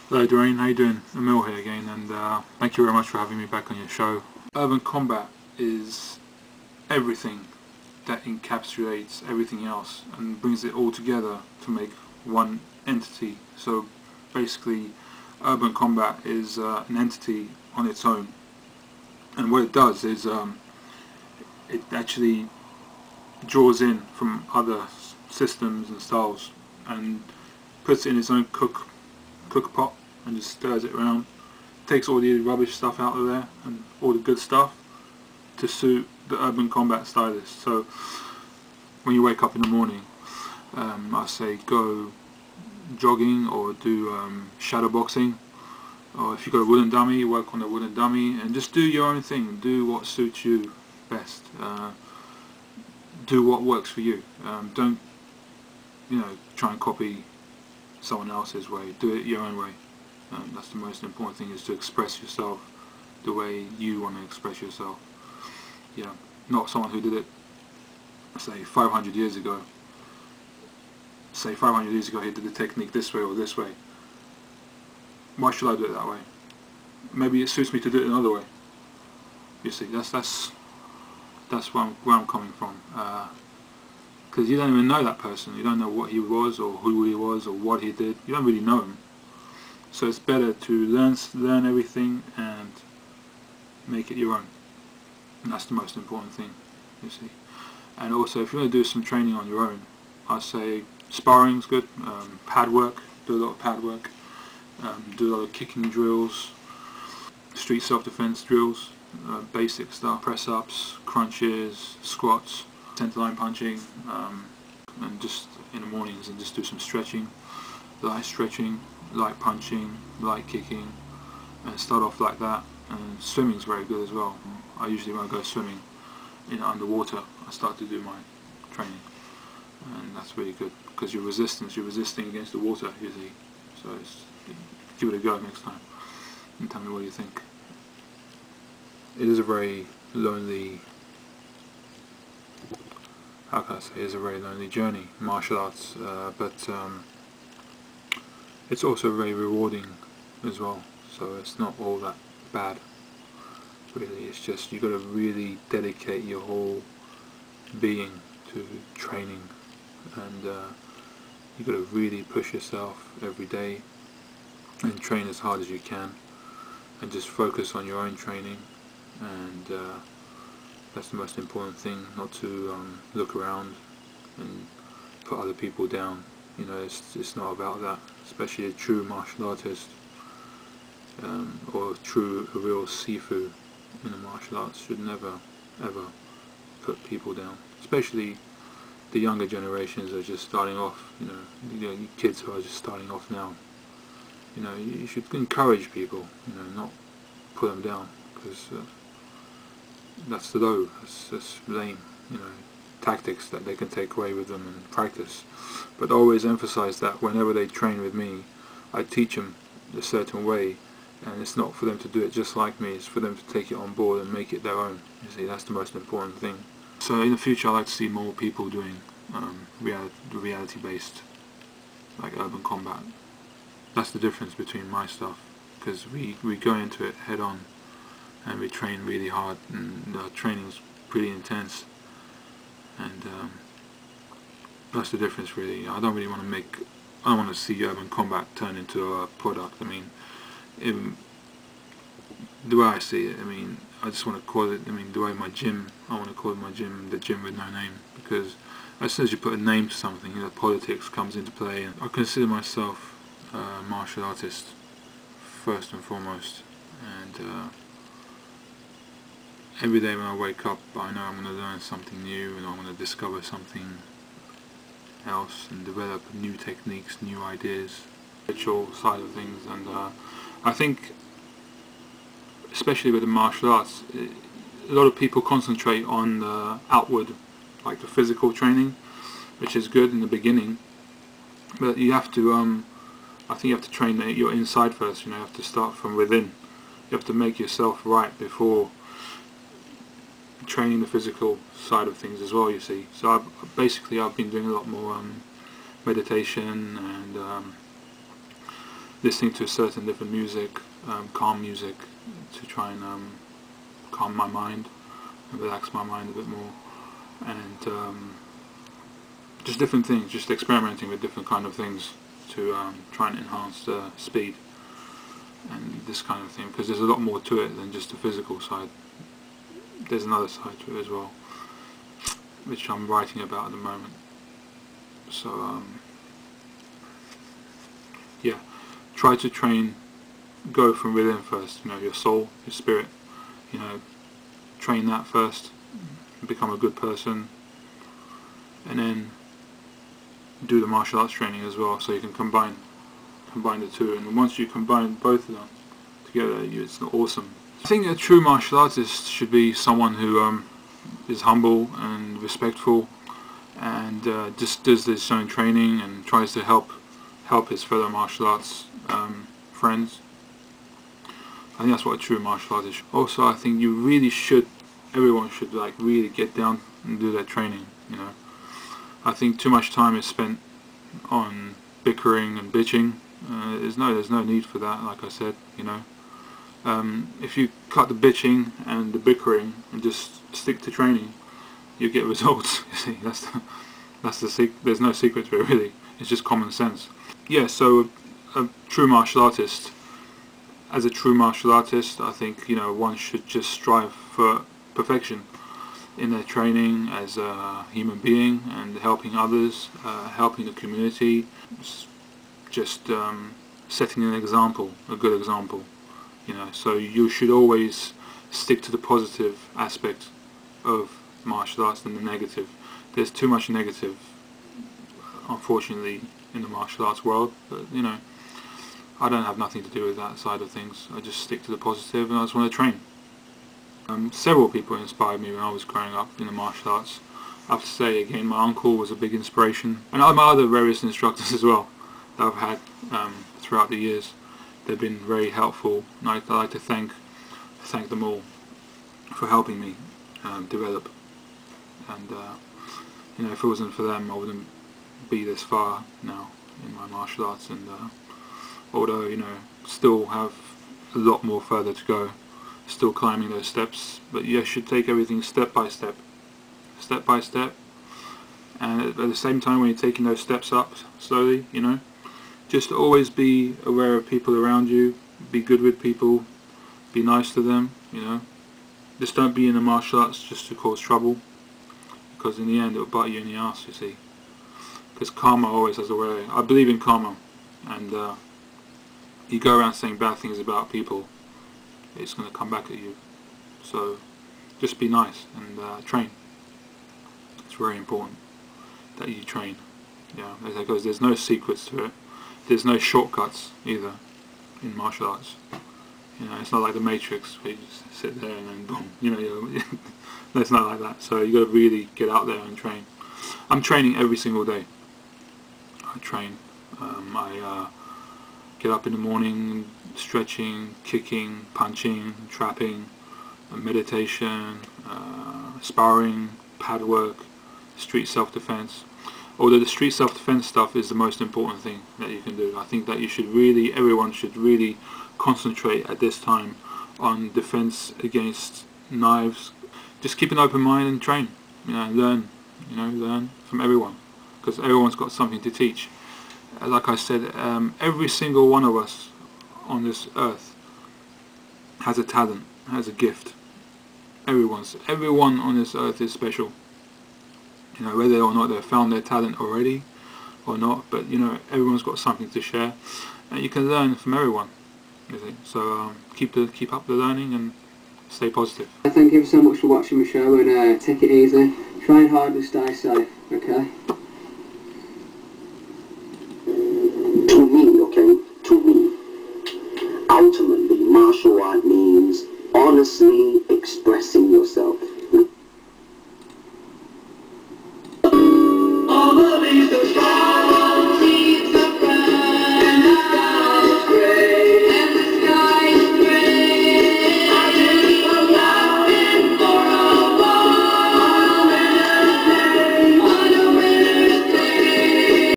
Hello Doreen, how you doing? Emil here again, and thank you very much for having me back on your show. Urban combat is everything that encapsulates everything else and brings it all together to make one entity. So basically, urban combat is an entity on its own, and what it does is it actually draws in from other systems and styles and puts it in its own cook pot and just stirs it around, takes all the rubbish stuff out of there and all the good stuff to suit the urban combat stylist. So when you wake up in the morning, I say go jogging or do shadow boxing, or if you got a wooden dummy, work on the wooden dummy and just do your own thing, do what suits you best, do what works for you. Don't try and copy someone else's way, do it your own way. That's the most important thing, is to express yourself the way you want to express yourself. Not someone who did it, say 500 years ago. Say 500 years ago he did the technique this way or this way. Why should I do it that way? Maybe it suits me to do it another way. You see, that's where I'm coming from. Because you don't even know that person, you don't know what he was or who he was or what he did, you don't really know him. So it's better to learn everything and make it your own. And that's the most important thing, you see. And also, if you want to do some training on your own, I say sparring's good, pad work, do a lot of pad work, do a lot of kicking drills, street self-defense drills, basic stuff, press-ups, crunches, squats, centerline punching, and just in the mornings, and just do some stretching, light punching, light kicking, and start off like that. And swimming's very good as well. I usually, when I go swimming underwater, I start to do my training, and that's really good because you're resisting against the water, you see. So give it a go next time and tell me what you think. It is a very lonely, how can I say, it's a very lonely journey, martial arts, but it's also very rewarding as well, so it's not all that bad, really. It's just you got to really dedicate your whole being to training, and you got to really push yourself every day and train as hard as you can, and just focus on your own training, and that's the most important thing, not to look around and put other people down. It's not about that, especially a true martial artist, or a real sifu in the martial arts should never ever put people down, especially the younger generations are just starting off, you kids who are just starting off now. You should encourage people, not put them down, because that's low, that's lame, tactics that they can take away with them and practice. But always emphasize that whenever they train with me, I teach them a certain way, and it's not for them to do it just like me, it's for them to take it on board and make it their own. You see, that's the most important thing. So in the future, I'd like to see more people doing reality-based, like urban combat. That's the difference between my stuff, because we go into it head on, and we train really hard, and our training's pretty intense, and that's the difference, really. I don't want to see urban combat turn into a product. The way I see it, I just want to call it, the way my gym, I want to call my gym the gym with no name, because as soon as you put a name to something, politics comes into play. And I consider myself a martial artist first and foremost, and every day when I wake up, I know I'm going to learn something new, and I'm going to discover something else and develop new techniques, new ideas, ritual side of things. And I think, especially with the martial arts, a lot of people concentrate on the outward, like the physical training, which is good in the beginning, but you have to, I think you have to train your inside first. You have to start from within. You have to make yourself right before training the physical side of things as well, you see. So I've been doing a lot more meditation and listening to certain different music, calm music, to try and calm my mind and relax my mind a bit more, and just different things, just experimenting with different kind of things to try and enhance the speed and this kind of thing, because there's a lot more to it than just the physical side. There's another side to it as well, which I'm writing about at the moment. So yeah, try to train, go from within first, you know, your soul, your spirit, you know, train that first, become a good person, and then do the martial arts training as well, so you can combine the two. And once you combine both of them together, it's awesome. I think a true martial artist should be someone who is humble and respectful, and just does his own training and tries to help his fellow martial arts friends. I think that's what a true martial artist is. Also, I think you really should, everyone should like really get down and do their training, you know. I think too much time is spent on bickering and bitching. There's no need for that, like I said, you know. If you cut the bitching and the bickering and just stick to training, you get results. You see, that's the there's no secret to it really. It's just common sense. Yeah, so a true martial artist, as a true martial artist, I think, you know, one should just strive for perfection in their training as a human being, and helping others, helping the community, just setting an example, a good example, you know. So you should always stick to the positive aspect of martial arts than the negative. There's too much negative, unfortunately, in the martial arts world, but you know, I don't have nothing to do with that side of things. I just stick to the positive, and I just want to train. Several people inspired me when I was growing up in the martial arts. I have to say again, my uncle was a big inspiration, and my other various instructors as well that I've had throughout the years. They've been very helpful, and I'd like to thank them all for helping me develop. And you know, if it wasn't for them, I wouldn't be this far now in my martial arts. And although, you know, still have a lot more further to go, still climbing those steps, but you should take everything step by step, and at the same time, when you're taking those steps up slowly, you know, just always be aware of people around you, be good with people, be nice to them, you know. Just don't be in the martial arts just to cause trouble, because in the end it will bite you in the ass, you see. Because karma always has a way. I believe in karma, and you go around saying bad things about people, it's going to come back at you. So just be nice and train. It's very important that you train. Yeah, because there's no secrets to it. There's no shortcuts either in martial arts. You know, it's not like the Matrix where you just sit there and then boom. You know, it's not like that. So you got to really get out there and train. I'm training every single day. I train. I get up in the morning, stretching, kicking, punching, trapping, meditation, sparring, pad work, street self-defense. Although the street self-defense stuff is the most important thing that you can do. I think that you should really, everyone should really concentrate at this time on defense against knives. Just keep an open mind and train. You know, learn from everyone, because everyone's got something to teach. Like I said, every single one of us on this earth has a talent, has a gift. Everyone on this earth is special. You know, whether or not they've found their talent already or not, but you know, everyone's got something to share, and you can learn from everyone. You see? So keep up the learning and stay positive. Thank you so much for watching my show, and take it easy. Try hard and stay safe. Okay.